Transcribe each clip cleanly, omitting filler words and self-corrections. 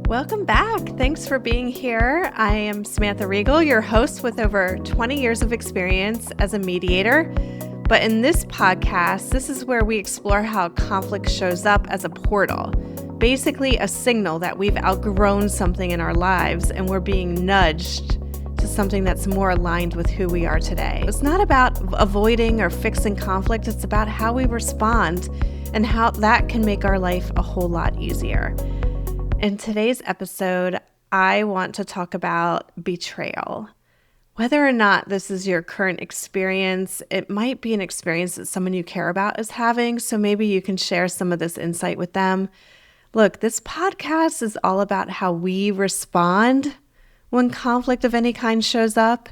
Welcome back. Thanks for being here. I am Samantha Reigle, your host with over 20 years of experience as a mediator. But in this podcast, this is where we explore how conflict shows up as a portal, basically a signal that we've outgrown something in our lives and we're being nudged to something that's more aligned with who we are today. It's not about avoiding or fixing conflict. It's about how we respond and how that can make our life a whole lot easier. In today's episode, I want to talk about betrayal. Whether or not this is your current experience, it might be an experience that someone you care about is having, so maybe you can share some of this insight with them. Look, this podcast is all about how we respond when conflict of any kind shows up,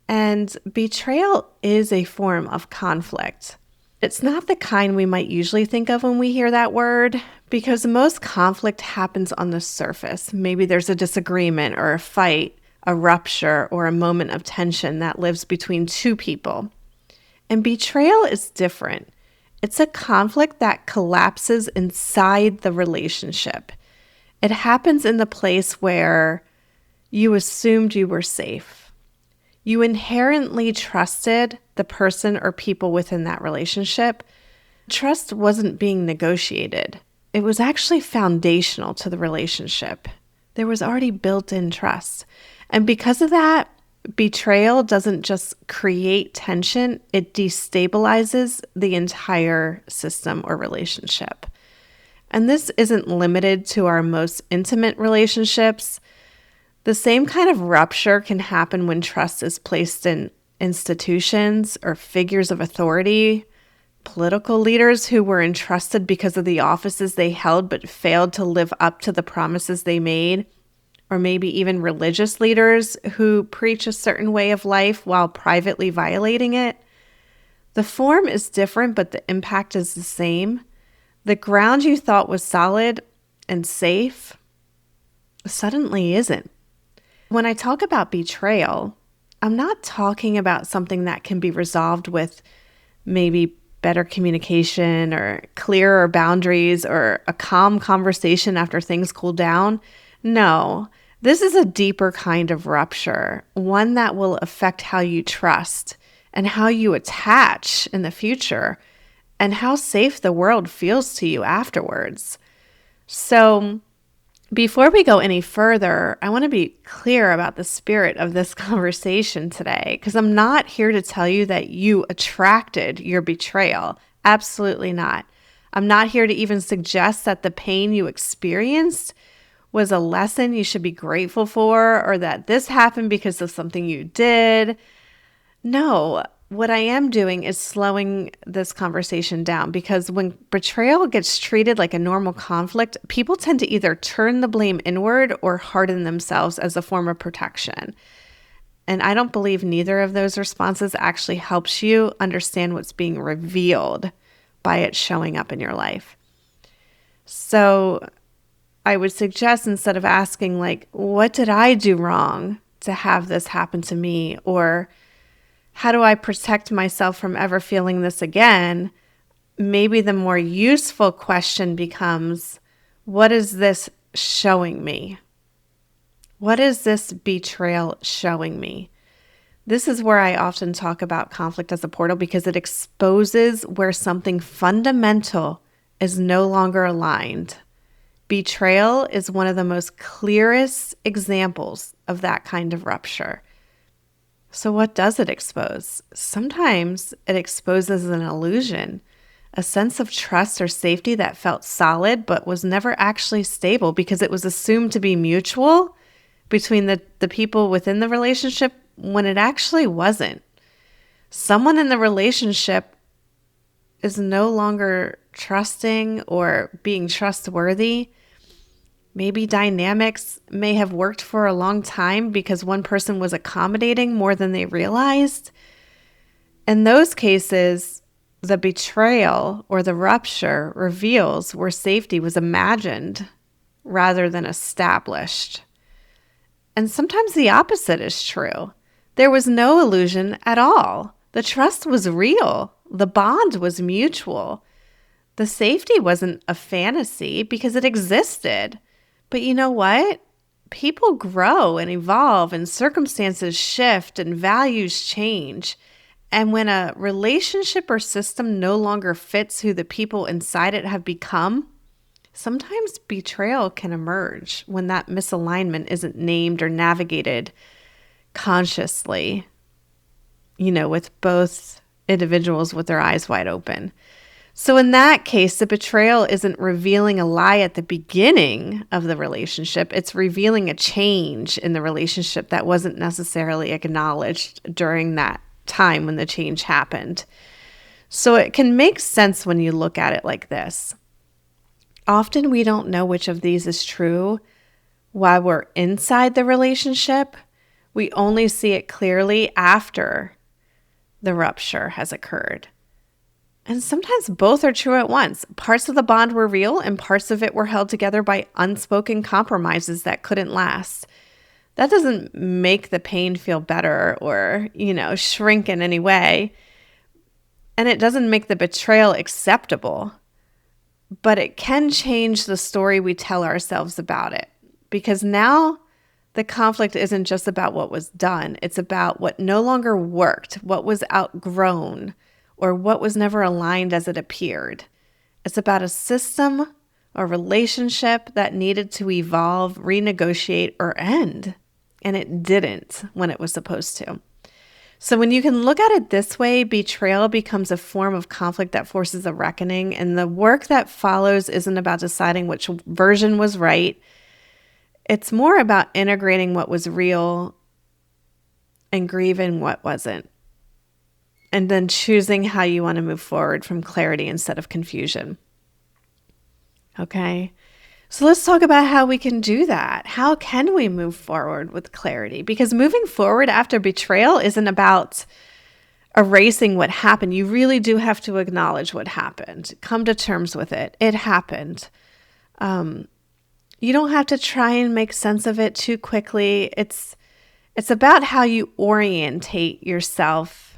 and betrayal is a form of conflict. It's not the kind we might usually think of when we hear that word, because most conflict happens on the surface. Maybe there's a disagreement or a fight, a rupture, or a moment of tension that lives between two people. And betrayal is different. It's a conflict that collapses inside the relationship. It happens in the place where you assumed you were safe. You inherently trusted the person or people within that relationship. Trust wasn't being negotiated. It was actually foundational to the relationship. There was already built-in trust. And because of that, betrayal doesn't just create tension, it destabilizes the entire system or relationship. And this isn't limited to our most intimate relationships. The same kind of rupture can happen when trust is placed in institutions or figures of authority, political leaders who were entrusted because of the offices they held but failed to live up to the promises they made, or maybe even religious leaders who preach a certain way of life while privately violating it. The form is different, but the impact is the same. The ground you thought was solid and safe suddenly isn't. When I talk about betrayal, I'm not talking about something that can be resolved with maybe better communication or clearer boundaries or a calm conversation after things cool down. No, this is a deeper kind of rupture, one that will affect how you trust and how you attach in the future and how safe the world feels to you afterwards. So, before we go any further, I want to be clear about the spirit of this conversation today, because I'm not here to tell you that you attracted your betrayal. Absolutely not. I'm not here to even suggest that the pain you experienced was a lesson you should be grateful for, or that this happened because of something you did. No. What I am doing is slowing this conversation down, because when betrayal gets treated like a normal conflict, people tend to either turn the blame inward or harden themselves as a form of protection. And I don't believe neither of those responses actually helps you understand what's being revealed by it showing up in your life. So I would suggest, instead of asking what did I do wrong to have this happen to me? Or how do I protect myself from ever feeling this again? Maybe the more useful question becomes, what is this showing me? What is this betrayal showing me? This is where I often talk about conflict as a portal, because it exposes where something fundamental is no longer aligned. Betrayal is one of the most clearest examples of that kind of rupture. So what does it expose? Sometimes it exposes an illusion, a sense of trust or safety that felt solid but was never actually stable because it was assumed to be mutual between the people within the relationship when it actually wasn't. Someone in the relationship is no longer trusting or being trustworthy. Maybe dynamics may have worked for a long time because one person was accommodating more than they realized. In those cases, the betrayal or the rupture reveals where safety was imagined rather than established. And sometimes the opposite is true. There was no illusion at all. The trust was real. The bond was mutual. The safety wasn't a fantasy because it existed. But you know what? People grow and evolve, and circumstances shift, and values change. And when a relationship or system no longer fits who the people inside it have become, sometimes betrayal can emerge when that misalignment isn't named or navigated consciously, with both individuals with their eyes wide open. So in that case, the betrayal isn't revealing a lie at the beginning of the relationship. It's revealing a change in the relationship that wasn't necessarily acknowledged during that time when the change happened. So it can make sense when you look at it like this. Often we don't know which of these is true while we're inside the relationship. We only see it clearly after the rupture has occurred. And sometimes both are true at once. Parts of the bond were real and parts of it were held together by unspoken compromises that couldn't last. That doesn't make the pain feel better or, shrink in any way. And it doesn't make the betrayal acceptable. But it can change the story we tell ourselves about it. Because now the conflict isn't just about what was done. It's about what no longer worked, what was outgrown, or what was never aligned as it appeared. It's about a system or relationship that needed to evolve, renegotiate, or end. And it didn't when it was supposed to. So when you can look at it this way, betrayal becomes a form of conflict that forces a reckoning. And the work that follows isn't about deciding which version was right. It's more about integrating what was real and grieving what wasn't. And then choosing how you want to move forward from clarity instead of confusion. Okay? So let's talk about how we can do that. How can we move forward with clarity? Because moving forward after betrayal isn't about erasing what happened. You really do have to acknowledge what happened. Come to terms with it. It happened. You don't have to try and make sense of it too quickly. It's about how you orientate yourself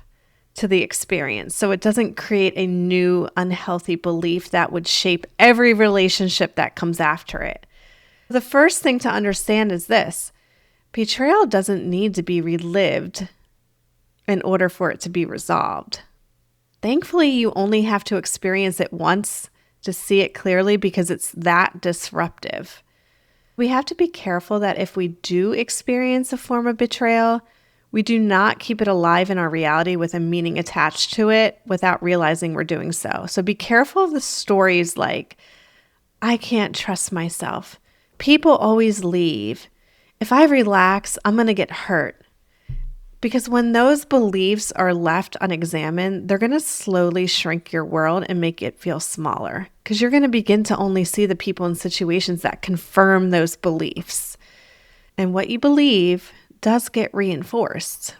to the experience so it doesn't create a new unhealthy belief that would shape every relationship that comes after it. The first thing to understand is this: betrayal doesn't need to be relived in order for it to be resolved. Thankfully, you only have to experience it once to see it clearly because it's that disruptive. We have to be careful that if we do experience a form of betrayal, we do not keep it alive in our reality with a meaning attached to it without realizing we're doing so. So be careful of the stories like, I can't trust myself. People always leave. If I relax, I'm going to get hurt. Because when those beliefs are left unexamined, they're going to slowly shrink your world and make it feel smaller. Because you're going to begin to only see the people and situations that confirm those beliefs. And what you believe does get reinforced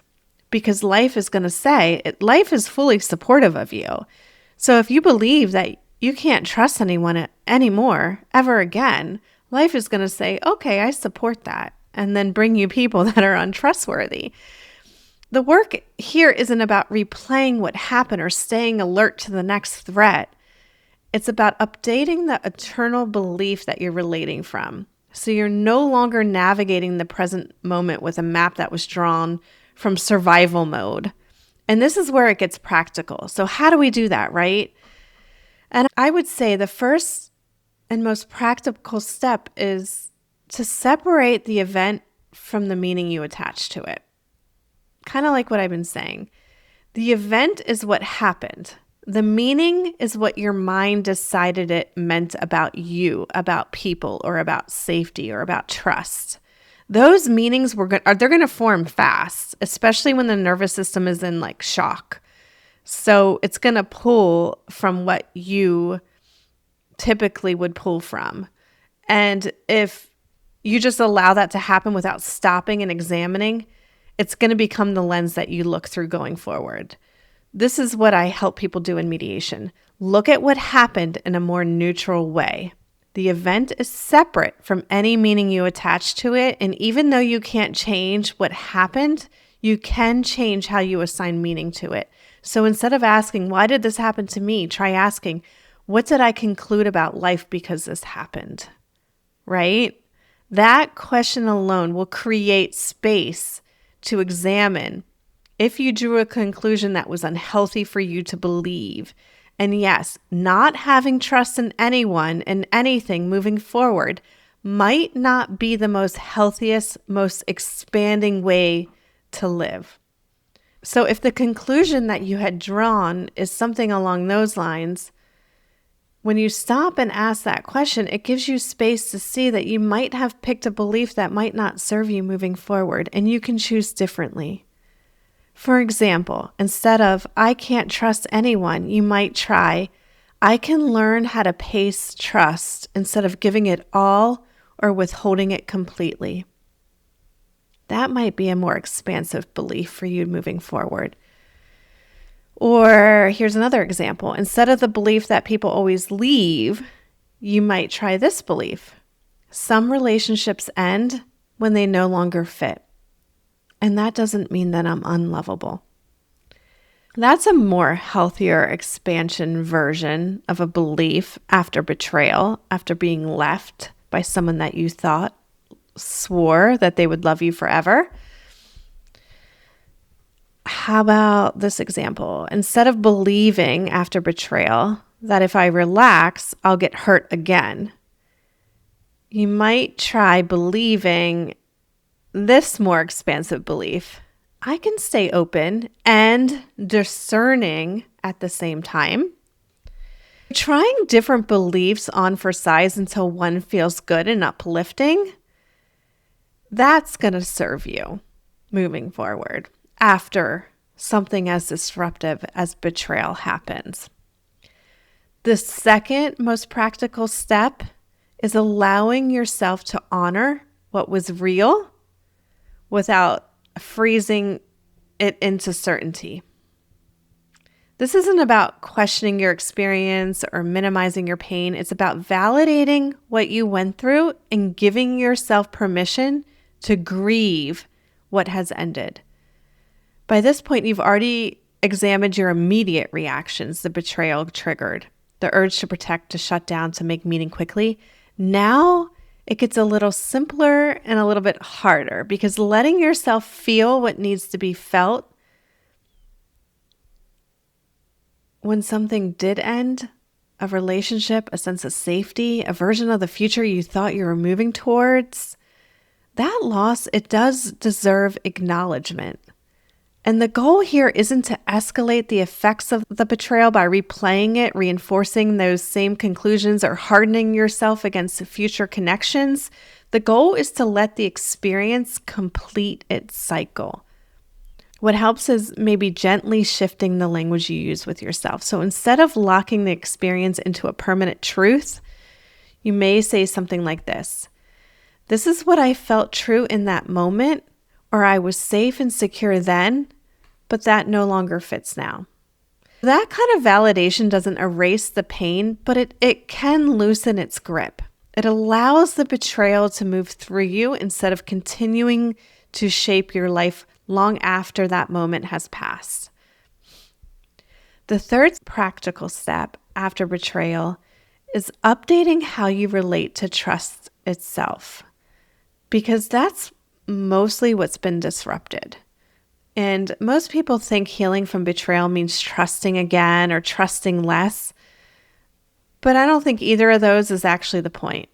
because life is going to say, life is fully supportive of you. So if you believe that you can't trust anyone anymore, ever again, life is going to say, okay, I support that, and then bring you people that are untrustworthy. The work here isn't about replaying what happened or staying alert to the next threat. It's about updating the eternal belief that you're relating from. So you're no longer navigating the present moment with a map that was drawn from survival mode. And this is where it gets practical. So how do we do that, right? And I would say the first and most practical step is to separate the event from the meaning you attach to it. Kind of like what I've been saying. The event is what happened. The meaning is what your mind decided it meant about you, about people, or about safety, or about trust. Those meanings they're going to form fast, especially when the nervous system is in shock. So it's going to pull from what you typically would pull from. And if you just allow that to happen without stopping and examining, it's going to become the lens that you look through going forward. This is what I help people do in mediation. Look at what happened in a more neutral way. The event is separate from any meaning you attach to it, and even though you can't change what happened, you can change how you assign meaning to it. So instead of asking, why did this happen to me? Try asking, what did I conclude about life because this happened? Right? That question alone will create space to examine if you drew a conclusion that was unhealthy for you to believe. And yes, not having trust in anyone and anything moving forward might not be the most healthiest, most expanding way to live. So if the conclusion that you had drawn is something along those lines, when you stop and ask that question, it gives you space to see that you might have picked a belief that might not serve you moving forward, and you can choose differently. For example, instead of, I can't trust anyone, you might try, I can learn how to pace trust instead of giving it all or withholding it completely. That might be a more expansive belief for you moving forward. Or here's another example. Instead of the belief that people always leave, you might try this belief. Some relationships end when they no longer fit. And that doesn't mean that I'm unlovable. That's a more healthier expansion version of a belief after betrayal, after being left by someone that you thought swore that they would love you forever. How about this example? Instead of believing after betrayal that if I relax, I'll get hurt again, you might try believing this more expansive belief. I can stay open and discerning at the same time. Trying different beliefs on for size until one feels good and uplifting, that's going to serve you moving forward after something as disruptive as betrayal happens. The second most practical step is allowing yourself to honor what was real without freezing it into certainty. This isn't about questioning your experience or minimizing your pain. It's about validating what you went through and giving yourself permission to grieve what has ended. By this point, you've already examined your immediate reactions the betrayal triggered, the urge to protect, to shut down, to make meaning quickly. Now it gets a little simpler and a little bit harder because letting yourself feel what needs to be felt when something did end, a relationship, a sense of safety, a version of the future you thought you were moving towards, that loss, it does deserve acknowledgement. And the goal here isn't to escalate the effects of the betrayal by replaying it, reinforcing those same conclusions, or hardening yourself against future connections. The goal is to let the experience complete its cycle. What helps is maybe gently shifting the language you use with yourself. So instead of locking the experience into a permanent truth, you may say something like this. This is what I felt true in that moment, or I was safe and secure then, but that no longer fits now. That kind of validation doesn't erase the pain, but it can loosen its grip. It allows the betrayal to move through you instead of continuing to shape your life long after that moment has passed. The third practical step after betrayal is updating how you relate to trust itself, because that's mostly what's been disrupted. And most people think healing from betrayal means trusting again or trusting less, but I don't think either of those is actually the point.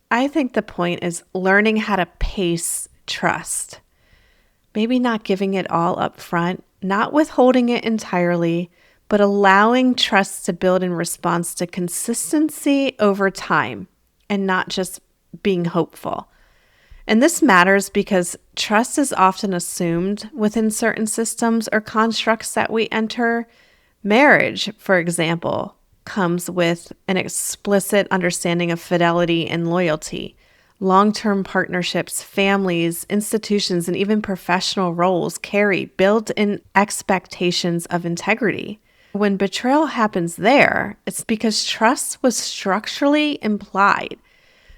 I think the point is learning how to pace trust. Maybe not giving it all up front, not withholding it entirely, but allowing trust to build in response to consistency over time and not just being hopeful. And this matters because trust is often assumed within certain systems or constructs that we enter. Marriage, for example, comes with an explicit understanding of fidelity and loyalty. Long-term partnerships, families, institutions, and even professional roles carry built-in expectations of integrity. When betrayal happens there, it's because trust was structurally implied.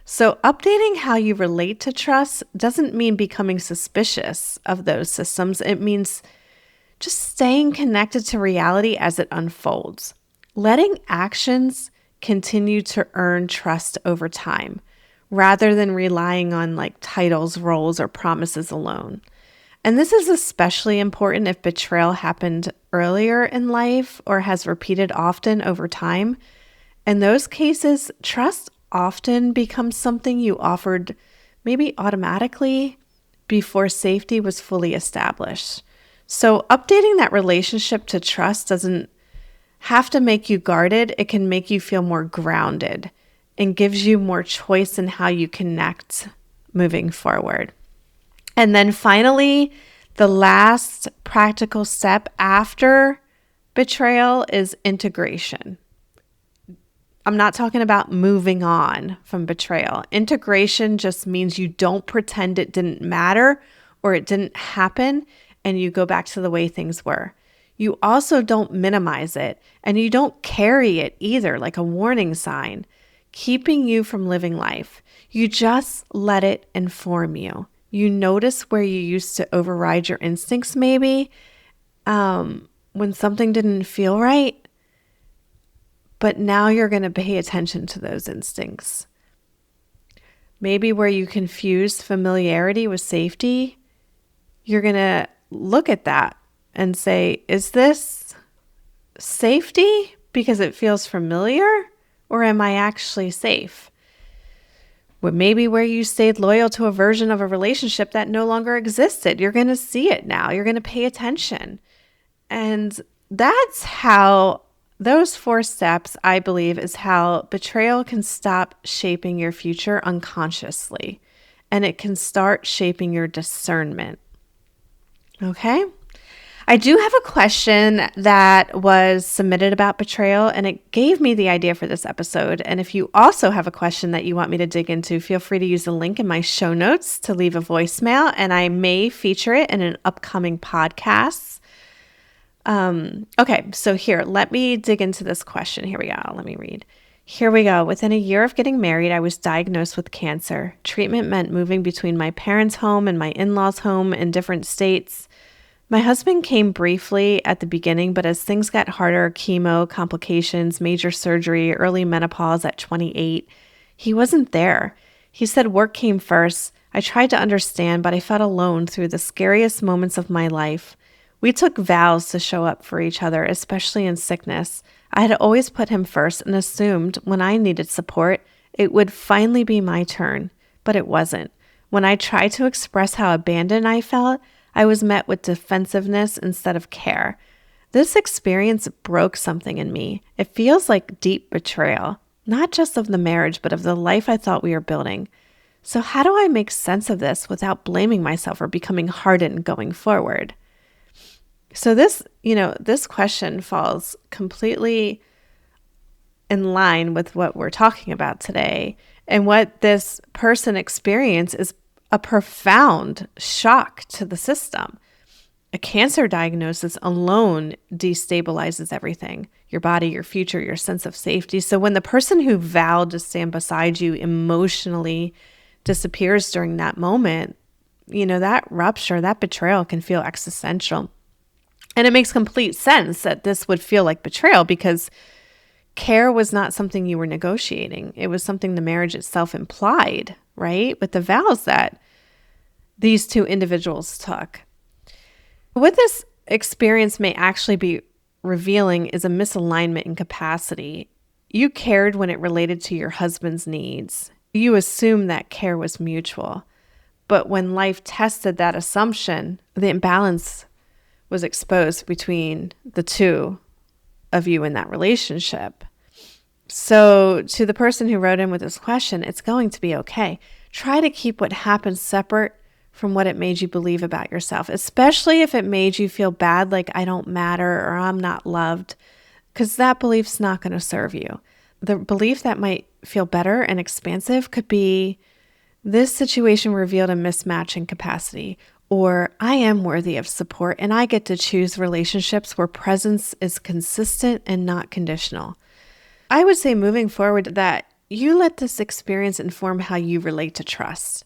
So updating how you relate to trust doesn't mean becoming suspicious of those systems. It means just staying connected to reality as it unfolds. Letting actions continue to earn trust over time, rather than relying on like titles, roles, or promises alone. And this is especially important if betrayal happened earlier in life or has repeated often over time. In those cases, trust often becomes something you offered maybe automatically before safety was fully established. So updating that relationship to trust doesn't have to make you guarded. It can make you feel more grounded and gives you more choice in how you connect moving forward. And then finally, the last practical step after betrayal is integration. I'm not talking about moving on from betrayal. Integration just means you don't pretend it didn't matter or it didn't happen and you go back to the way things were. You also don't minimize it and you don't carry it either like a warning sign, keeping you from living life. You just let it inform you. You notice where you used to override your instincts maybe when something didn't feel right. But now you're going to pay attention to those instincts. Maybe where you confuse familiarity with safety, you're going to look at that and say, is this safety because it feels familiar, or am I actually safe? Well, maybe where you stayed loyal to a version of a relationship that no longer existed, you're going to see it now. You're going to pay attention. And that's how those 4 steps, I believe, is how betrayal can stop shaping your future unconsciously, and it can start shaping your discernment. Okay? I do have a question that was submitted about betrayal, and it gave me the idea for this episode. And if you also have a question that you want me to dig into, feel free to use the link in my show notes to leave a voicemail, and I may feature it in an upcoming podcast. Okay, so here, let me dig into this question. Here we go. Let me read. Here we go. Within a year of getting married, I was diagnosed with cancer. Treatment meant moving between my parents' home and my in-laws' home in different states. My husband came briefly at the beginning, but as things got harder, chemo, complications, major surgery, early menopause at 28, he wasn't there. He said work came first. I tried to understand, but I felt alone through the scariest moments of my life. We took vows to show up for each other, especially in sickness. I had always put him first and assumed when I needed support, it would finally be my turn, but it wasn't. When I tried to express how abandoned I felt, I was met with defensiveness instead of care. This experience broke something in me. It feels like deep betrayal, not just of the marriage, but of the life I thought we were building. So how do I make sense of this without blaming myself or becoming hardened going forward? So this question falls completely in line with what we're talking about today. And what this person experienced is a profound shock to the system. A cancer diagnosis alone destabilizes everything, your body, your future, your sense of safety. So when the person who vowed to stand beside you emotionally disappears during that moment, that rupture, that betrayal can feel existential. And it makes complete sense that this would feel like betrayal because care was not something you were negotiating. It was something the marriage itself implied, right? With the vows that these 2 individuals took. What this experience may actually be revealing is a misalignment in capacity. You cared when it related to your husband's needs. You assumed that care was mutual. But when life tested that assumption, the imbalance was exposed between the 2 of you in that relationship. So to the person who wrote in with this question, it's going to be okay. Try to keep what happened separate from what it made you believe about yourself, especially if it made you feel bad, like I don't matter or I'm not loved, because that belief's not going to serve you. The belief that might feel better and expansive could be, this situation revealed a mismatch in capacity, or I am worthy of support and I get to choose relationships where presence is consistent and not conditional. I would say moving forward that you let this experience inform how you relate to trust,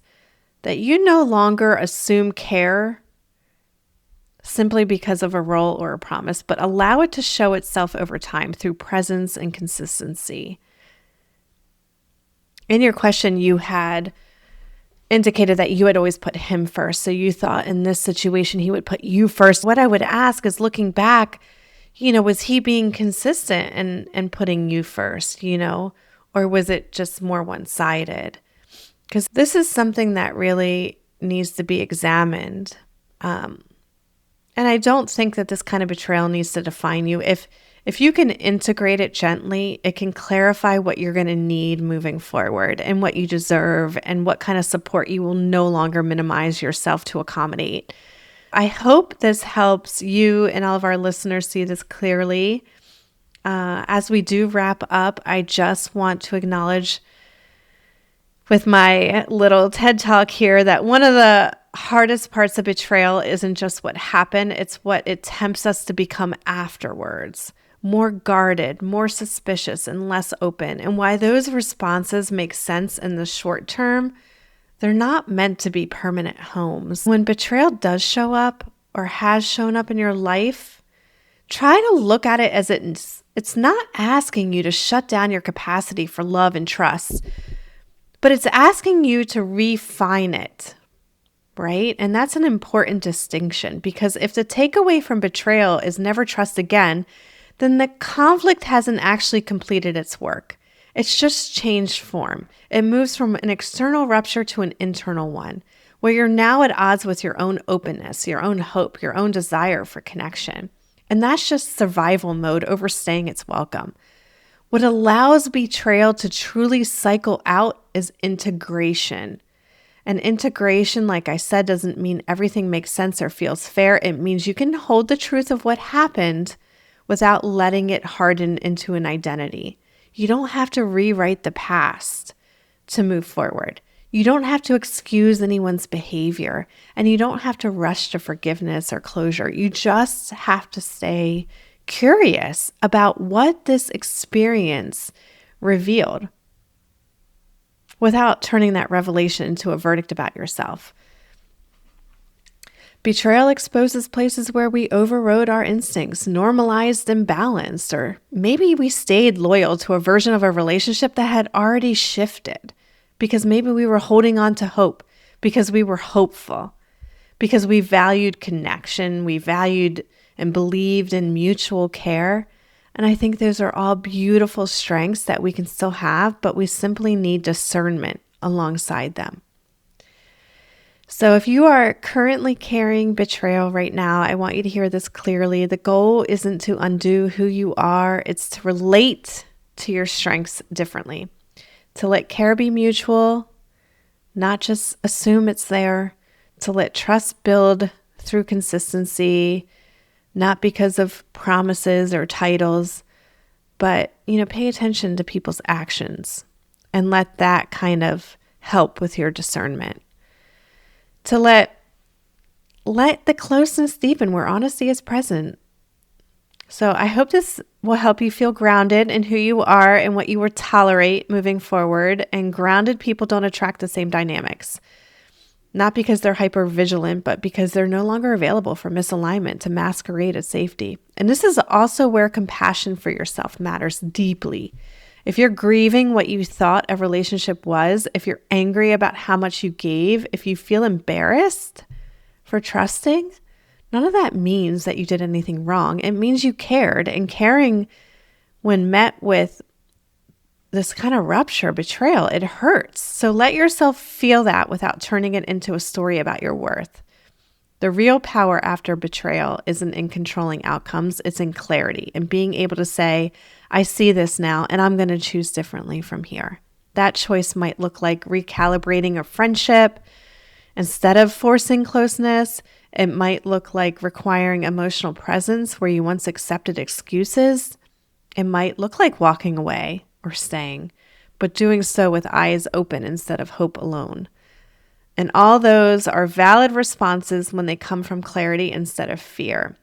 that you no longer assume care simply because of a role or a promise, but allow it to show itself over time through presence and consistency. In your question, you had indicated that you had always put him first. So you thought in this situation, he would put you first. What I would ask is, looking back, was he being consistent and putting you first, or was it just more one-sided? Because this is something that really needs to be examined. And I don't think that this kind of betrayal needs to define you. If you can integrate it gently, it can clarify what you're going to need moving forward and what you deserve and what kind of support you will no longer minimize yourself to accommodate. I hope this helps you and all of our listeners see this clearly. As we do wrap up, I just want to acknowledge with my little TED Talk here that one of the hardest parts of betrayal isn't just what happened, it's what it tempts us to become afterwards. More guarded, more suspicious, and less open. And why those responses make sense in the short term, they're not meant to be permanent homes. When betrayal does show up or has shown up in your life, try to look at it as it's not asking you to shut down your capacity for love and trust, but it's asking you to refine it, right? And that's an important distinction, because if the takeaway from betrayal is never trust again, then the conflict hasn't actually completed its work. It's just changed form. It moves from an external rupture to an internal one, where you're now at odds with your own openness, your own hope, your own desire for connection. And that's just survival mode overstaying its welcome. What allows betrayal to truly cycle out is integration. And integration, like I said, doesn't mean everything makes sense or feels fair. It means you can hold the truth of what happened without letting it harden into an identity. You don't have to rewrite the past to move forward. You don't have to excuse anyone's behavior, and you don't have to rush to forgiveness or closure. You just have to stay curious about what this experience revealed without turning that revelation into a verdict about yourself. Betrayal exposes places where we overrode our instincts, normalized imbalanced, or maybe we stayed loyal to a version of a relationship that had already shifted because maybe we were holding on to hope, because we were hopeful, because we valued connection, we valued and believed in mutual care. And I think those are all beautiful strengths that we can still have, but we simply need discernment alongside them. So if you are currently carrying betrayal right now, I want you to hear this clearly. The goal isn't to undo who you are. It's to relate to your strengths differently, to let care be mutual, not just assume it's there, to let trust build through consistency, not because of promises or titles, but, pay attention to people's actions and let that kind of help with your discernment. To let the closeness deepen where honesty is present. So I hope this will help you feel grounded in who you are and what you will tolerate moving forward. And grounded people don't attract the same dynamics. Not because they're hyper vigilant, but because they're no longer available for misalignment to masquerade as safety. And this is also where compassion for yourself matters deeply. If you're grieving what you thought a relationship was, if you're angry about how much you gave, if you feel embarrassed for trusting, none of that means that you did anything wrong. It means you cared, and caring, when met with this kind of rupture, betrayal, it hurts. So let yourself feel that without turning it into a story about your worth. The real power after betrayal isn't in controlling outcomes, it's in clarity and being able to say, I see this now and I'm going to choose differently from here. That choice might look like recalibrating a friendship. Instead of forcing closeness, it might look like requiring emotional presence where you once accepted excuses. It might look like walking away or staying, but doing so with eyes open instead of hope alone. And all those are valid responses when they come from clarity instead of fear.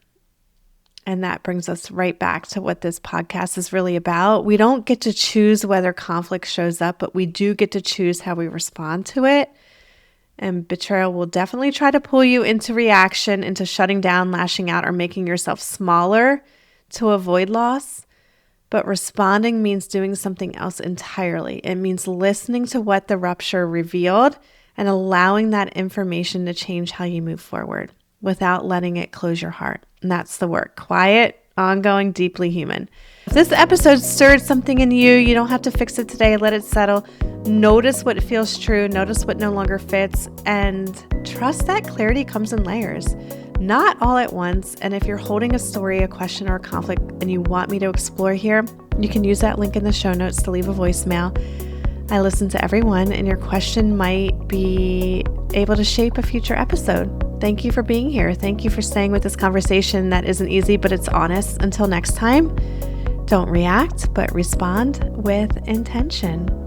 And that brings us right back to what this podcast is really about. We don't get to choose whether conflict shows up, but we do get to choose how we respond to it. And betrayal will definitely try to pull you into reaction, into shutting down, lashing out, or making yourself smaller to avoid loss. But responding means doing something else entirely. It means listening to what the rupture revealed and allowing that information to change how you move forward without letting it close your heart. And that's the work. Quiet, ongoing, deeply human. If this episode stirred something in you, you don't have to fix it today. Let it settle. Notice what feels true. Notice what no longer fits. And trust that clarity comes in layers, not all at once. And if you're holding a story, a question, or a conflict and you want me to explore here, you can use that link in the show notes to leave a voicemail. I listen to everyone, and your question might be able to shape a future episode. Thank you for being here. Thank you for staying with this conversation that isn't easy, but it's honest. Until next time, don't react, but respond with intention.